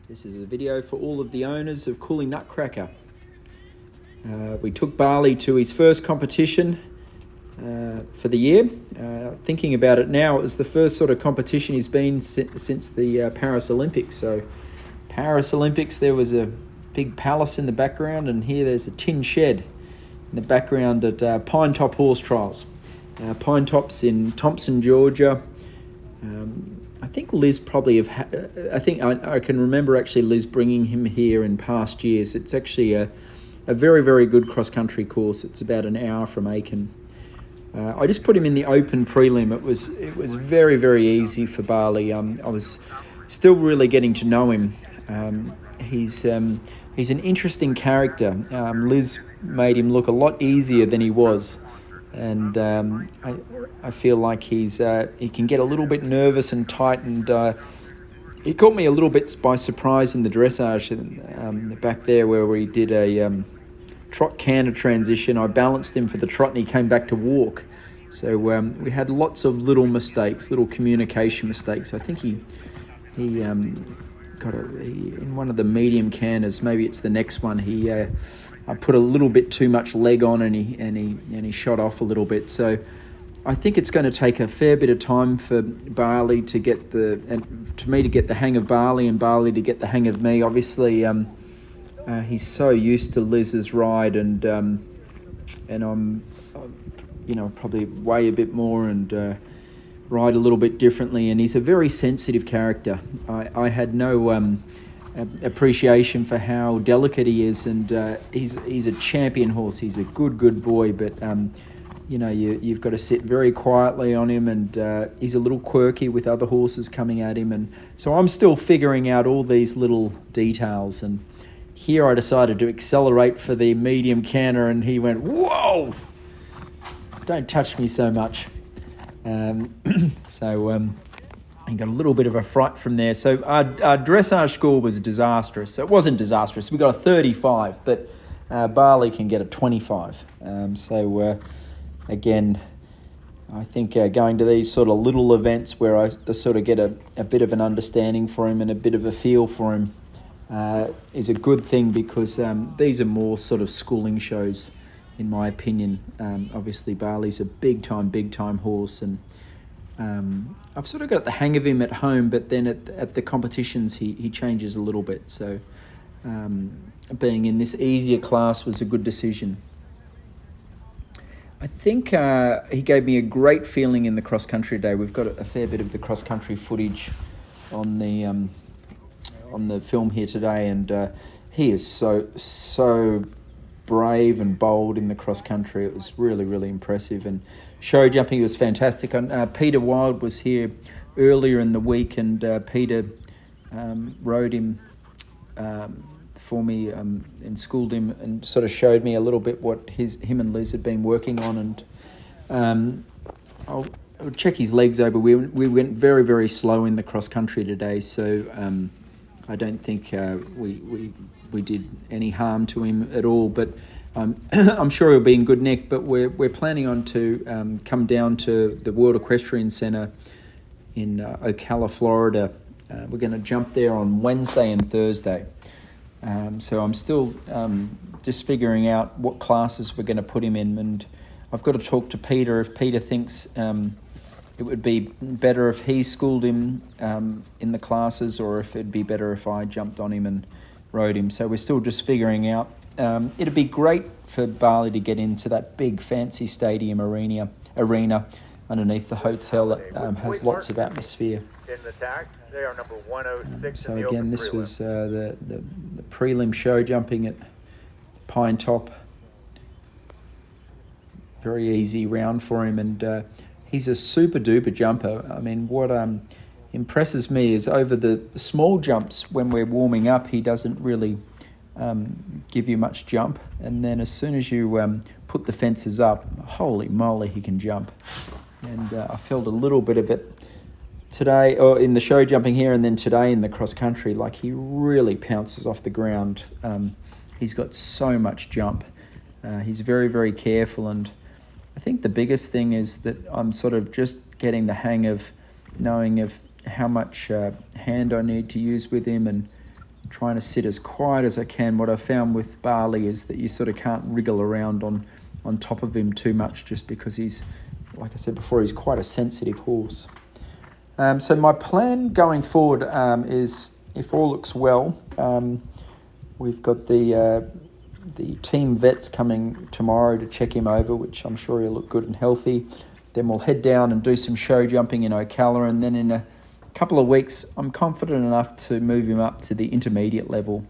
This is a video for all of the owners of Cooley Nutcracker. We took Barley to his first competition for the year. Thinking about it now, it was the first sort of competition he's been since the Paris Olympics. So Paris Olympics, there was a big palace in the background, and here there's a tin shed in the background at Pine Top Horse Trials. Pine Top's in Thompson, Georgia. I think Liz probably I can remember actually Liz bringing him here in past years. It's actually a very, very good cross-country course. It's about an hour from Aiken. I just put him in the open prelim. It was very, very easy for Barley. I was still really getting to know him. He's an interesting character. Liz made him look a lot easier than he was. And I feel like he can get a little bit nervous and tight, and he caught me a little bit by surprise in the dressage back there where we did a trot canter transition. I balanced him for the trot and he came back to walk. So we had lots of little mistakes, little communication mistakes. I think he got in one of the medium canters, maybe it's the next one, I put a little bit too much leg on and he shot off a little bit. So I think it's going to take a fair bit of time for Barley to get me to get the hang of Barley and Barley to get the hang of me. Obviously, he's so used to Liz's ride, and I'm probably weigh a bit more and ride a little bit differently. And he's a very sensitive character. I had no appreciation for how delicate he is, and he's a champion horse. He's a good boy, but you've got to sit very quietly on him, and he's a little quirky with other horses coming at him, and so I'm still figuring out all these little details. And here I decided to accelerate for the medium canter, and he went, "Whoa! Don't touch me so much." I got a little bit of a fright from there. So our dressage score was disastrous. So it wasn't disastrous. We got a 35, but Barley can get a 25. Again, I think going to these sort of little events where I sort of get a bit of an understanding for him and a bit of a feel for him is a good thing, because these are more sort of schooling shows, in my opinion. Obviously, Barley's a big time horse, and I've sort of got the hang of him at home, but then at the competitions he changes a little bit. So being in this easier class was a good decision. I think he gave me a great feeling in the cross-country day. We've got a fair bit of the cross-country footage on the film here today, and he is so brave and bold in the cross-country. It was really, really impressive. And show jumping was fantastic. Peter Wild was here earlier in the week, and Peter rode him for me and schooled him and sort of showed me a little bit what him and Liz had been working on. And I'll check his legs over. We went very, very slow in the cross-country today, so I don't think we did any harm to him at all, but I'm sure he'll be in good nick. But we're planning on to come down to the World Equestrian Center in Ocala, Florida. We're going to jump there on Wednesday and Thursday. So I'm still just figuring out what classes we're going to put him in, and I've got to talk to Peter if Peter thinks it would be better if he schooled him in the classes, or if it'd be better if I jumped on him and rode him. So we're still just figuring out. It'd be great for Barley to get into that big fancy stadium arena underneath the hotel that has lots of atmosphere. In the tag, they are number 106. So again, this was the prelim show jumping at Pine Top. Very easy round for him, and he's a super duper jumper. I mean, what impresses me is over the small jumps when we're warming up, he doesn't really give you much jump, and then as soon as you put the fences up, holy moly, he can jump. And I felt a little bit of it today, or in the show jumping here, and then today in the cross country. Like, he really pounces off the ground. He's got so much jump. He's very, very careful, and I think the biggest thing is that I'm sort of just getting the hang of knowing of how much hand I need to use with him, and trying to sit as quiet as I can. What I found with Barley is that you sort of can't wriggle around on top of him too much, just because he's, like I said before, he's quite a sensitive horse. So my plan going forward is, if all looks well, we've got the team vets coming tomorrow to check him over, which I'm sure he'll look good and healthy. Then we'll head down and do some show jumping in Ocala, and then in a couple of weeks I'm confident enough to move him up to the intermediate level.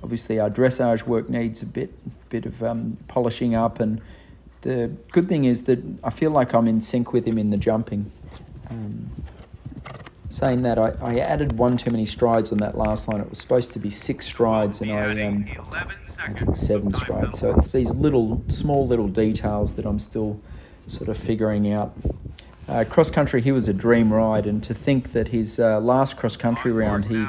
Obviously our dressage work needs a bit of polishing up, and the good thing is that I feel like I'm in sync with him in the jumping. Saying that, I added one too many strides on that last line. It was supposed to be 6 strides, and I did 7 strides. So it's these small little details that I'm still sort of figuring out. Cross country, he was a dream ride, and to think that his last cross country round he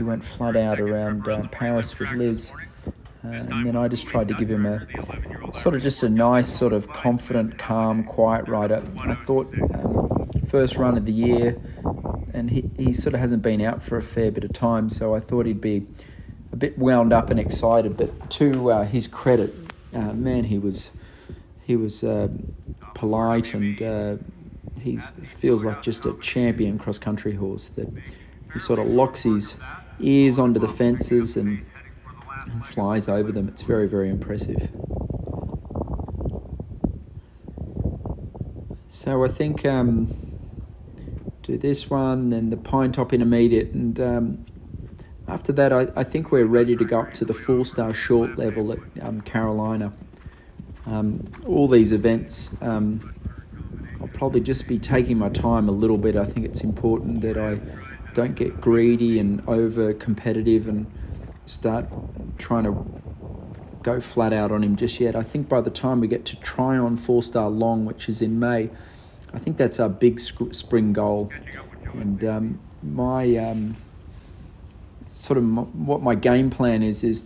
went flat out around Paris with Liz, and then I just tried to give him a sort of just a nice sort of confident, calm, quiet rider. I thought first run of the year, and he sort of hasn't been out for a fair bit of time, so I thought he'd be a bit wound up and excited. But to his credit, man, he was polite, and he feels like just a champion cross-country horse, that he sort of locks his ears onto the fences and flies over them. It's very, very impressive. So I think do this one, then the Pine Top Intermediate, and after that I think we're ready to go up to the 4-star short level at Carolina. All these events, I'll probably just be taking my time a little bit. I think it's important that I don't get greedy and over competitive and start trying to go flat out on him just yet. I think by the time we get to Tryon 4-star long, which is in May, I think that's our big spring goal. And what my game plan is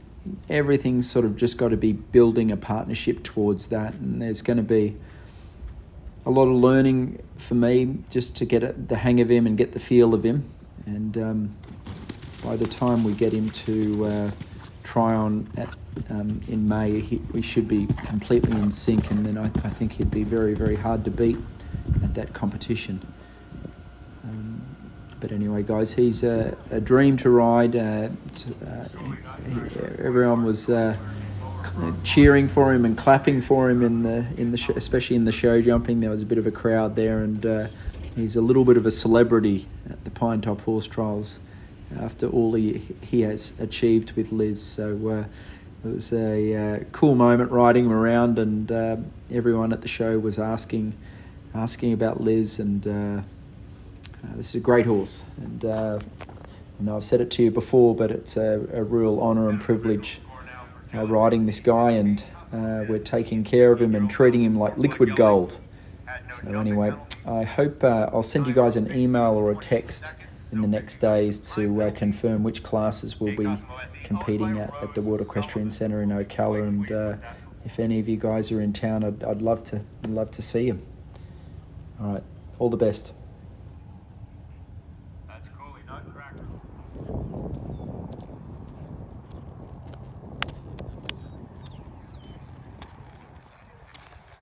everything's sort of just got to be building a partnership towards that, and there's going to be a lot of learning for me just to get the hang of him and get the feel of him. And by the time we get him to Tryon in May, we should be completely in sync, and then I think he'd be very, very hard to beat at that competition. But anyway, guys, he's a dream to ride. Everyone was cheering for him and clapping for him in the especially in the show jumping. There was a bit of a crowd there, and he's a little bit of a celebrity at the Pine Top Horse Trials after all he has achieved with Liz. So it was a cool moment riding him around, and everyone at the show was asking about Liz, and this is a great horse. And I've said it to you before, but it's a real honour and privilege riding this guy, and we're taking care of him and treating him like liquid gold. So anyway, I hope I'll send you guys an email or a text in the next days to confirm which classes we'll be competing at the World Equestrian Centre in Ocala, and if any of you guys are in town, I'd love to see you. All right, all the best.